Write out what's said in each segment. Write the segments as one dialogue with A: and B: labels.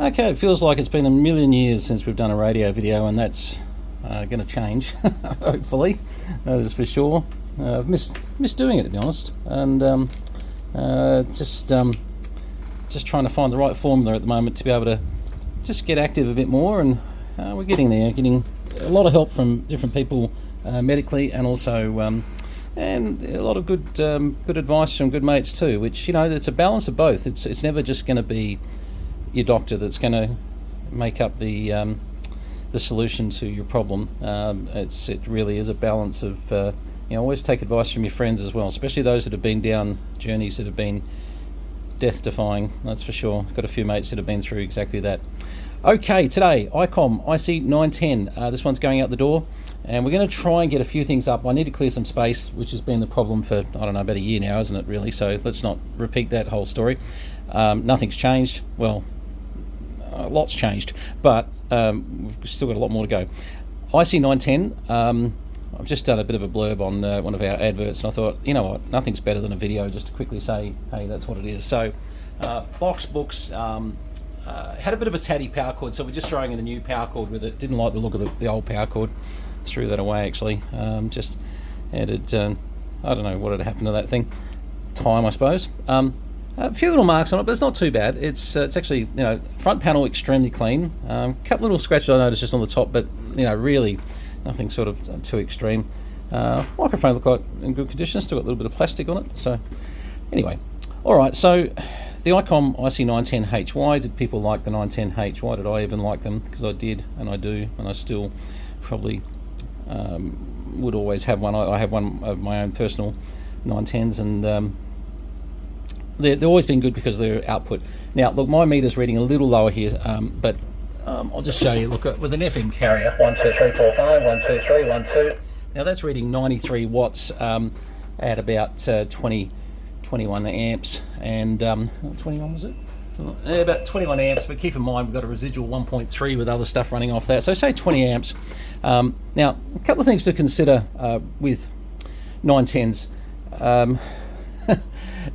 A: Okay, it feels like it's been a million years since we've done a radio video, and that's going to change, hopefully. That is for sure. I've missed doing it, to be honest, and just trying to find the right formula at the moment to be able to just get active a bit more, and we're getting there. Getting a lot of help from different people medically, and also and a lot of good advice from good mates too. Which, you know, it's a balance of both. It's never just going to be your doctor that's going to make up the solution to your problem. It really is a balance of always take advice from your friends as well, especially those that have been down journeys that have been death-defying. That's for sure. Got a few mates that have been through exactly that. Okay, today Icom IC910. This one's going out the door, and we're going to try and get a few things up. I need to clear some space, which has been the problem for, I don't know, about a year now, isn't it, really? So let's not repeat that whole story. Nothing's changed. Well, lots changed, but we've still got a lot more to go. IC910, I've just done a bit of a blurb on one of our adverts, and I thought, you know what, nothing's better than a video just to quickly say, hey, that's what it is. So box books had a bit of a tatty power cord, so we're just throwing in a new power cord with it. Didn't like the look of the old power cord, threw that away actually. Just added, I don't know what had happened to that thing, time I suppose. A few little marks on it, but it's not too bad. It's actually, front panel extremely clean. Couple little scratches I noticed just on the top, but really nothing sort of too extreme. Microphone looked like in good condition. Still got a little bit of plastic on it. So anyway, all right. So the Icom IC910H. Why did people like the 910H? Why did I even like them? Because I did, and I do, and I still probably would always have one. I have one of my own personal 910s, and they've always been good because of their output. Now, look, my meter's reading a little lower here, but I'll just show you. Look, with an FM carrier, 1, 2, 3, 4, 5, 1, 2, 3, 1, 2. Now that's reading 93 watts at about 21 amps, and 21 was it? So, about 21 amps, but keep in mind we've got a residual 1.3 with other stuff running off that, so say 20 amps. Now, a couple of things to consider with 910s.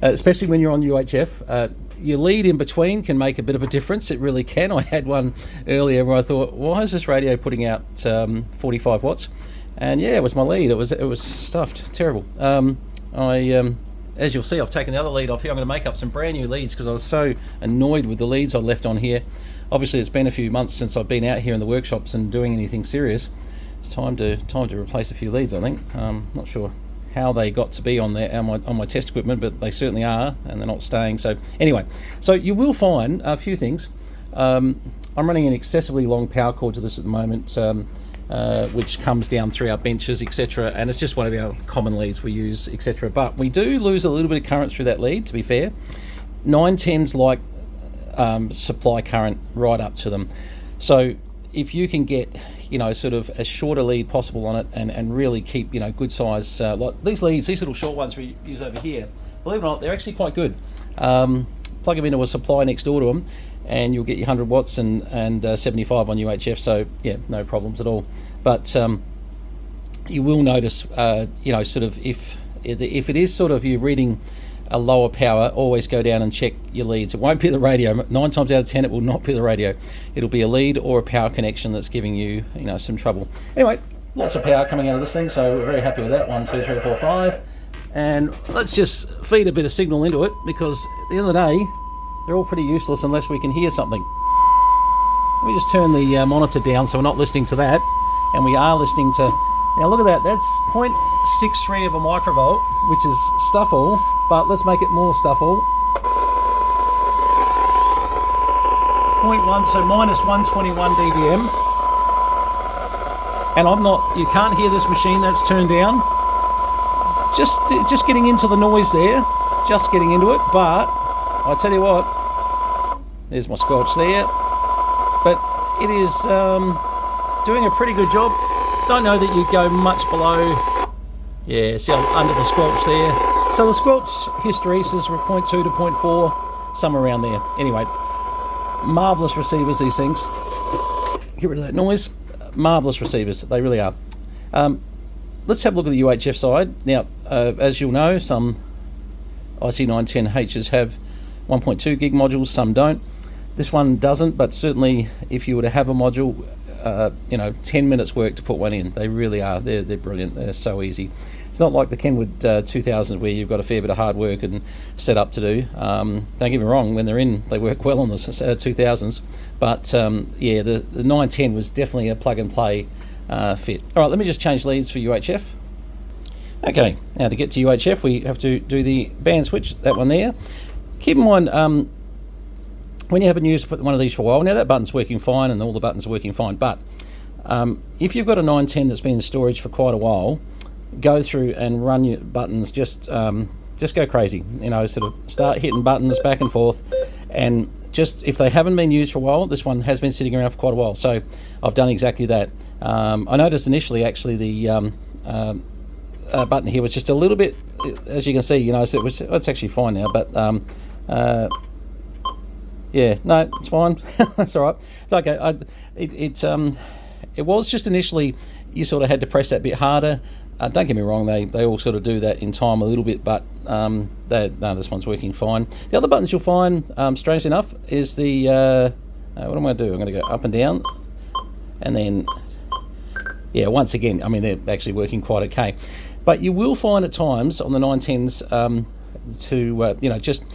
A: Especially when you're on UHF, your lead in between can make a bit of a difference. It really can. I had one earlier where I thought, why is this radio putting out 45 watts? And yeah, it was my lead. It was stuffed. Terrible. As you'll see, I've taken the other lead off here. I'm going to make up some brand new leads because I was so annoyed with the leads I left on here. Obviously, it's been a few months since I've been out here in the workshops and doing anything serious. It's time to replace a few leads, I think. Not sure how they got to be on there on my test equipment, but they certainly are, and they're not staying. So anyway, so you will find a few things. I'm running an excessively long power cord to this at the moment, which comes down through our benches, etc., and it's just one of our common leads we use, etc. But we do lose a little bit of current through that lead, to be fair. 910s like supply current right up to them. So if you can get sort of as short a lead possible on it, and really keep good size, like these leads, these little short ones we use over here, believe it or not, they're actually quite good. Plug them into a supply next door to them and you'll get your 100 watts and 75 on UHF, so yeah, no problems at all. But you will notice sort of if it is sort of you're reading a lower power, always go down and check your leads. It won't be the radio. 9 times out of 10 it will not be the radio. It'll be a lead or a power connection that's giving you some trouble. Anyway, lots of power coming out of this thing, so we're very happy with that. 1, 2, 3, 4, 5, and let's just feed a bit of signal into it, because at the end of the day they're all pretty useless unless we can hear something. Let me just turn the monitor down so we're not listening to that, and we are listening to. Now look at that, that's 0.63 of a microvolt, which is stuff all, but let's make it more stuff all. 0.1, so minus 121 dBm. And you can't hear this machine, that's turned down. Just getting into the noise there, just getting into it, but I tell you what, there's my squelch there, but it is doing a pretty good job. Don't know that you'd go much below, yeah, see under the squelch there. So the squelch history says from 0.2 to 0.4, somewhere around there. Anyway, marvellous receivers, these things. Get rid of that noise. Marvellous receivers, they really are. Let's have a look at the UHF side. Now, as you'll know, some IC910Hs have 1.2 gig modules, some don't. This one doesn't, but certainly if you were to have a module, 10 minutes work to put one in. They really are. They're brilliant. They're so easy. It's not like the Kenwood 2000s where you've got a fair bit of hard work and setup to do. Don't get me wrong, when they're in, they work well on the 2000s. But the 910 was definitely a plug and play fit. All right, let me just change leads for UHF. Okay, now to get to UHF, we have to do the band switch, that one there. Keep in mind, when you haven't used one of these for a while, now that button's working fine and all the buttons are working fine, but if you've got a 910 that's been in storage for quite a while, go through and run your buttons, just go crazy, sort of start hitting buttons back and forth, and just, if they haven't been used for a while, this one has been sitting around for quite a while, so I've done exactly that. I noticed initially actually the button here was just a little bit, as you can see, so it's actually fine now, but yeah, no, it's fine. That's all right. It's okay. It was just initially you sort of had to press that bit harder. Don't get me wrong, they all sort of do that in time a little bit, but no, this one's working fine. The other buttons you'll find, strangely enough, is the what am I going to do? I'm going to go up and down, and then once again, I mean, they're actually working quite okay. But you will find at times on the 910s just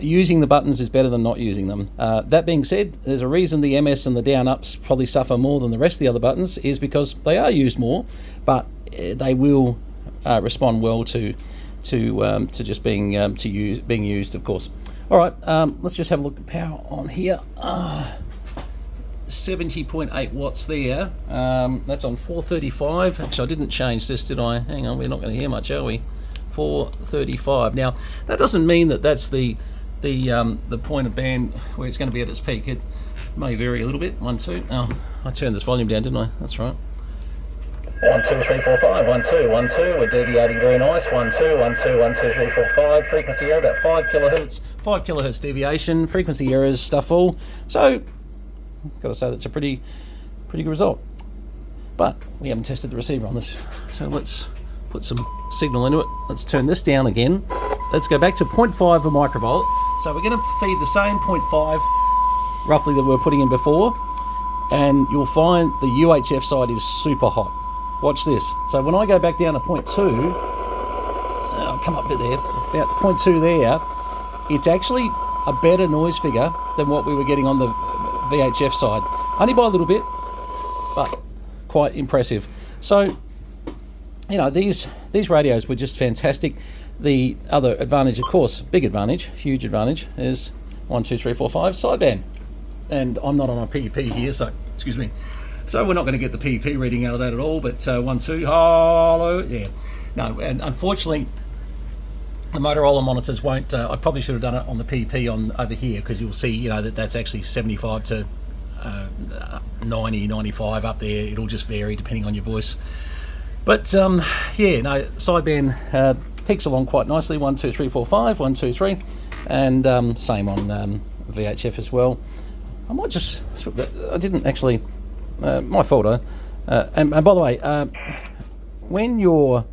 A: using the buttons is better than not using them. That being said, there's a reason the MS and the down ups probably suffer more than the rest of the other buttons, is because they are used more, but they will respond well to just being used, of course. All right, let's just have a look at power on here. 70.8 watts there. That's on 435. Actually, I didn't change this, did I? Hang on, we're not going to hear much, are we? 435. Now, that doesn't mean that that's the point of band where it's going to be at its peak. It may vary a little bit. 1, 2. Oh, I turned this volume down, didn't I? That's right. 1, 2, 3, 4, 5. 1, 2, 1, 2. We're deviating very nice. 1, 2, 1, 2, 1, 2, 3, 4, 5. Frequency error about 5 kilohertz. 5 kilohertz deviation. Frequency errors, stuff all. So, got to say that's a pretty good result. But we haven't tested the receiver on this, so let's put some signal into it. Let's turn this down again. Let's go back to 0.5 of a microvolt. So we're going to feed the same 0.5 roughly that we were putting in before, and you'll find the UHF side is super hot. Watch this. So when I go back down to 0.2, I'll come up a bit there, about 0.2 there, it's actually a better noise figure than what we were getting on the VHF side. Only by a little bit, but quite impressive. So, these radios were just fantastic. The other advantage, of course, big advantage, huge advantage, is 1, 2, 3, 4, 5 sideband. And I'm not on a PEP here, so excuse me. So we're not going to get the PEP reading out of that at all. But 1, 2, hello, yeah. No, and unfortunately, the Motorola monitors won't. I probably should have done it on the PEP on over here, because you'll see, that's actually 75 to 90, 95 up there. It'll just vary depending on your voice. But sideband peaks along quite nicely. 1, 2, 3, 4, 5. 1, 2, 3, and same on VHF as well. I might just. I didn't actually. My fault. And by the way, when you're.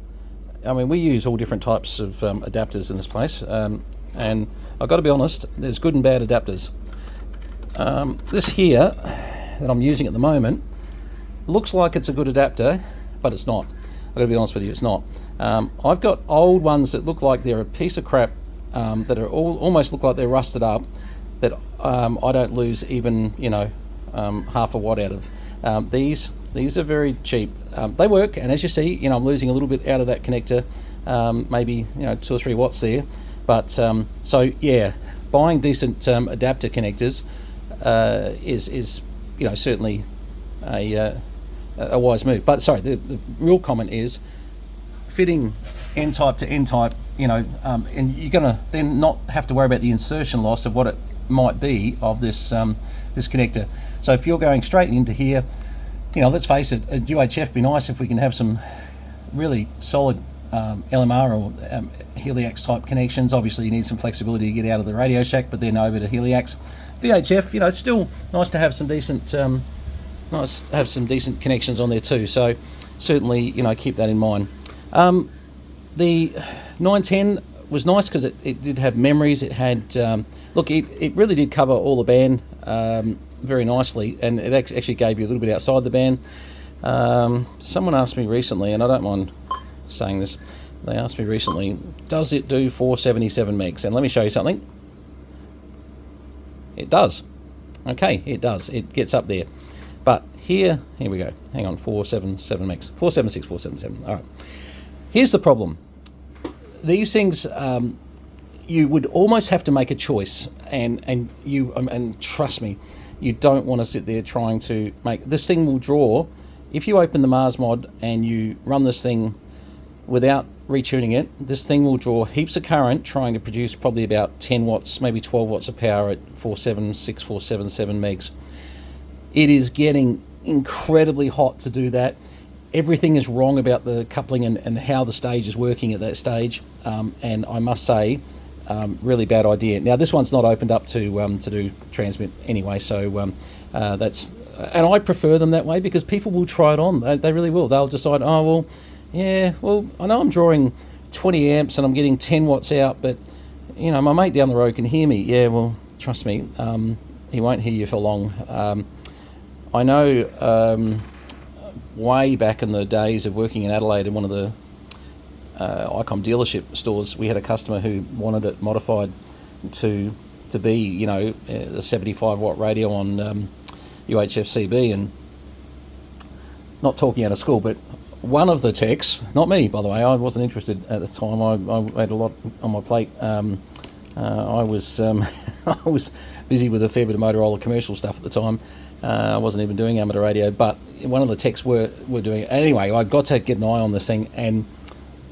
A: We use all different types of adapters in this place, and I've got to be honest, there's good and bad adapters. This here that I'm using at the moment looks like it's a good adapter, but it's not. I've got to be honest with you, it's not. I've got old ones that look like they're a piece of crap, that are almost look like they're rusted up, that I don't lose even half a watt out of. These are very cheap. They work, and as you see, I'm losing a little bit out of that connector, maybe 2 or 3 watts there. But so yeah, buying decent adapter connectors is certainly a wise move. But sorry, the real comment is fitting N-type to N-type, and you're gonna then not have to worry about the insertion loss of what it might be of this this connector. So if you're going straight into here, let's face it, at UHF be nice if we can have some really solid LMR or Heliax type connections. Obviously you need some flexibility to get out of the Radio Shack, but then over to Heliax. VHF, it's still nice to have some decent connections on there too. So certainly, keep that in mind. The 910 was nice because it did have memories. It had look, it really did cover all the band very nicely, and it actually gave you a little bit outside the band. Someone asked me recently, and I don't mind saying this, they asked me recently, does it do 477 megs? And let me show you something. It does. Okay, it does. It gets up there. But here we go. Hang on, 477 megs. 476, 477. All right. Here's the problem. These things, you would almost have to make a choice, and trust me, you don't want to sit there trying to make this thing will draw. If you open the Mars mod and you run this thing without retuning it, this thing will draw heaps of current, trying to produce probably about 10 watts, maybe 12 watts of power at 476, 477 megs. It is getting incredibly hot to do that. Everything is wrong about the coupling and how the stage is working at that stage, and I must say, really bad idea. Now this one's not opened up to do transmit anyway, so that's, and I prefer them that way because people will try it on. They really will. They'll decide, oh well, yeah, well I know I'm drawing 20 amps and I'm getting 10 watts out, but you know my mate down the road can hear me. Yeah, well trust me, he won't hear you for long. I know. Way back in the days of working in Adelaide in one of the Icom dealership stores, we had a customer who wanted it modified to be, you know, the 75 watt radio on UHF-CB, and not talking out of school, but one of the techs, not me by the way, I wasn't interested at the time, I had a lot on my plate. I was I was busy with a fair bit of Motorola commercial stuff at the time. I wasn't even doing amateur radio, but one of the techs were doing it. Anyway, I got to get an eye on this thing, and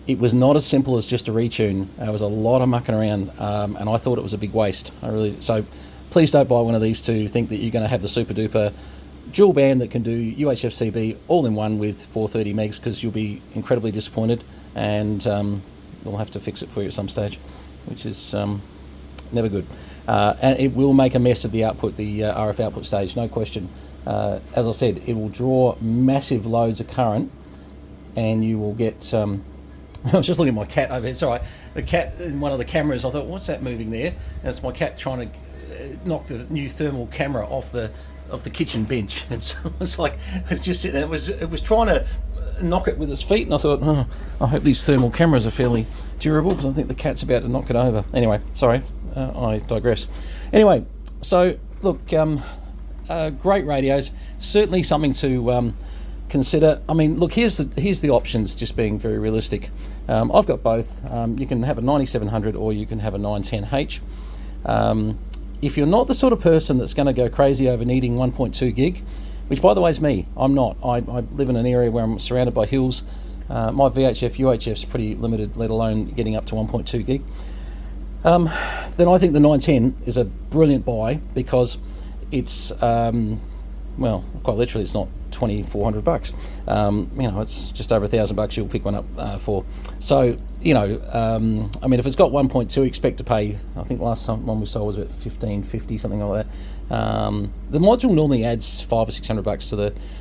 A: it was not as simple as just a retune. There was a lot of mucking around, and I thought it was a big waste. So please don't buy one of these to think that you're going to have the super duper dual band that can do UHF-CB all in one with 430 megs, because you'll be incredibly disappointed, and we'll have to fix it for you at some stage, which is never good. And it will make a mess of the output, the RF output stage, no question. As I said, it will draw massive loads of current, and you will get... I was just looking at my cat over here. It's all right. The cat in one of the cameras, I thought, what's that moving there? And it's my cat trying to knock the new thermal camera off the kitchen bench. It's like, it's just sitting there. It was trying to knock it with its feet, and I thought, oh, I hope these thermal cameras are fairly durable, because I think the cat's about to knock it over. Anyway, sorry. I digress. Anyway, so look, great radios, certainly something to consider. I mean, look, here's the options, just being very realistic. I've got both. You can have a 9700 or you can have a 910H. If you're not the sort of person that's going to go crazy over needing 1.2 gig, which by the way is me, I'm not. I live in an area where I'm surrounded by hills. My VHF, UHF is pretty limited, let alone getting up to 1.2 gig. Then I think the 910 is a brilliant buy, because it's well, quite literally, it's not $2,400. You know, it's just over $1,000 you'll pick one up for. So you know, I mean, if it's got 1.2, expect to pay. I think the last one we saw was about $1,550, something like that. The module normally adds $500 or $600 to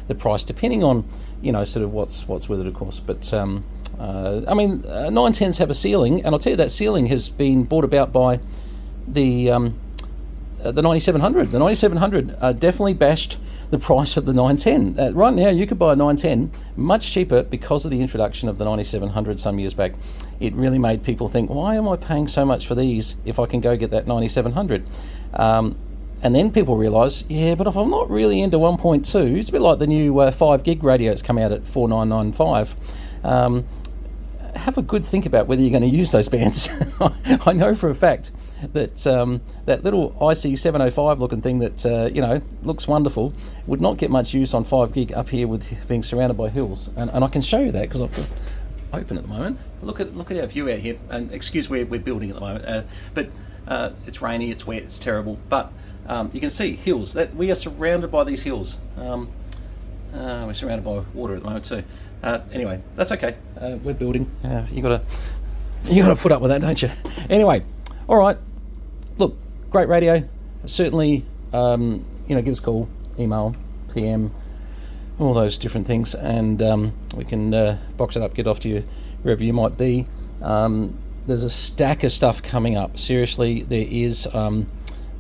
A: the price, depending on, you know, sort of what's with it, of course. But I mean, 910s have a ceiling, and I'll tell you that ceiling has been brought about by the 9700. The 9700 definitely bashed the price of the 910. Right now, you could buy a 910 much cheaper because of the introduction of the 9700 some years back. It really made people think, why am I paying so much for these if I can go get that 9700? And then people realise, yeah, but if I'm not really into 1.2, it's a bit like the new 5 gig radio that's come out at 4995. Have a good think about whether you're going to use those bands. I know for a fact that that little IC705 looking thing that you know, looks wonderful would not get much use on 5 gig up here with being surrounded by hills. And I can show you that because I've got open at the moment. Look at our view out here, and excuse we're building at the moment, but it's rainy, it's wet, it's terrible, but you can see hills. That we are surrounded by these hills. We're surrounded by water at the moment too. Anyway, that's okay. We're building. You gotta put up with that, don't you? Anyway, all right. Look, great radio. Certainly, you know, give us a call, email, PM, all those different things, and we can box it up, get off to you wherever you might be. there's a stack of stuff coming up. Seriously, there is.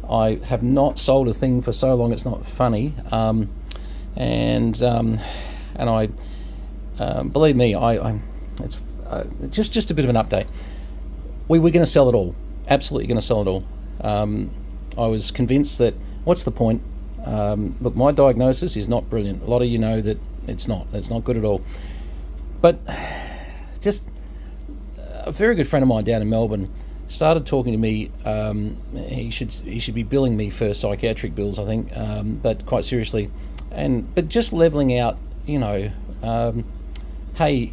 A: I have not sold a thing for so long it's not funny, and I believe me, it's just a bit of an update. We're going to sell it all. Absolutely going to sell it all. I was convinced that what's the point? Look, my diagnosis is not brilliant. A lot of you know that it's not good at all. But just a very good friend of mine down in Melbourne started talking to me. He should be billing me for psychiatric bills, I think, but quite seriously, but just leveling out. Hey,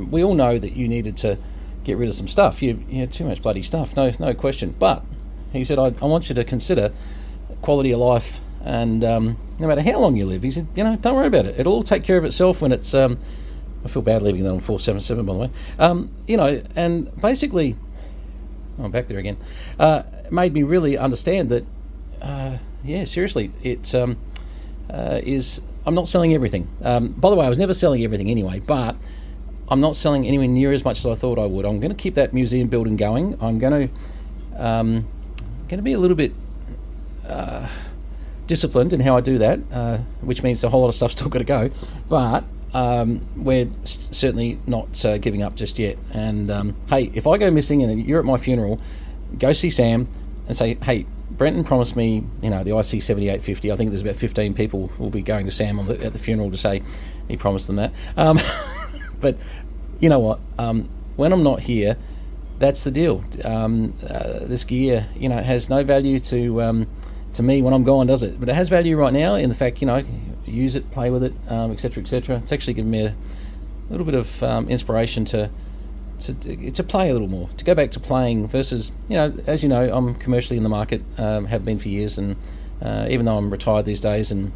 A: we all know that you needed to get rid of some stuff. You had too much bloody stuff, no question. But he said, I want you to consider quality of life, and no matter how long you live, he said, don't worry about it. It'll all take care of itself when it's. I feel bad leaving that on 477, by the way. And basically, I'm back there again. Made me really understand that. Seriously, it is. I'm not selling everything. By the way, I was never selling everything anyway, but I'm not selling anywhere near as much as I thought I would. I'm going to keep that museum building going. I'm going to be a little bit disciplined in how I do that, which means a whole lot of stuff's still got to go. But we're certainly not giving up just yet. And hey, if I go missing and you're at my funeral, go see Sam and say, hey, Brenton promised me, the IC-910H. I think there's about 15 people will be going to Sam at the funeral to say he promised them that. But you know what? When I'm not here, that's the deal. This gear, has no value to me when I'm gone, does it? But it has value right now in the fact, use it, play with it, etc., etc. It's actually given me a little bit of inspiration to play a little more, to go back to playing versus, as you know, I'm commercially in the market, have been for years, and even though I'm retired these days and,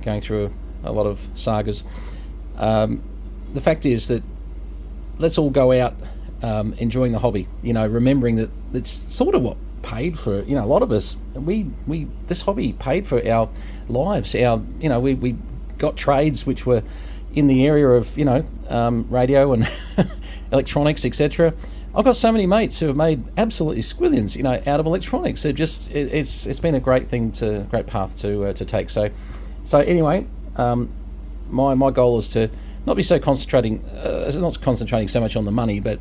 A: going through a lot of sagas, the fact is that let's all go out enjoying the hobby, remembering that it's sort of what paid for it. A lot of us, this hobby paid for our lives. We got trades which were in the area of, radio and electronics, etc. I've got so many mates who have made absolutely squillions, out of electronics. It's been a great path to take. So anyway, my goal is to not be so not concentrating so much on the money, but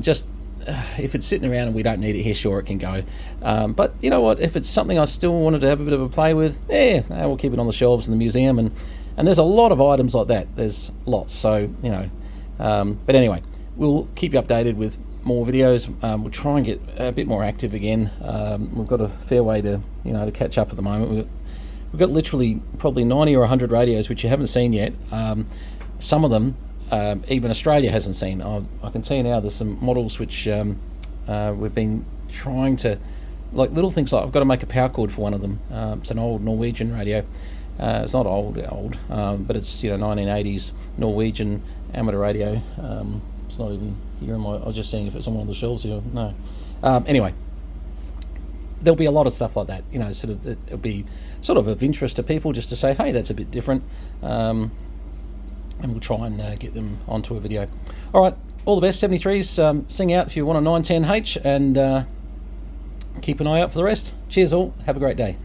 A: just if it's sitting around and we don't need it here, sure, it can go. But you know what? If it's something I still wanted to have a bit of a play with, we'll keep it on the shelves in the museum. And there's a lot of items like that. There's lots. So but anyway, we'll keep you updated with more videos. We'll try and get a bit more active again. We've got a fair way to catch up at the moment. We've got literally probably 90 or 100 radios which you haven't seen yet. Some of them even Australia hasn't seen. I can tell you now there's some models which we've been trying to, like little things like I've got to make a power cord for one of them. It's an old Norwegian radio. It's not old, but it's 1980s Norwegian amateur radio. It's not even here. I was just seeing if it's on one of the shelves here. No. Anyway, there'll be a lot of stuff like that. It'll be sort of interest to people just to say, hey, that's a bit different. And we'll try and get them onto a video. All right, all the best, 73s. Sing out if you want a 910H, and keep an eye out for the rest. Cheers all. Have a great day.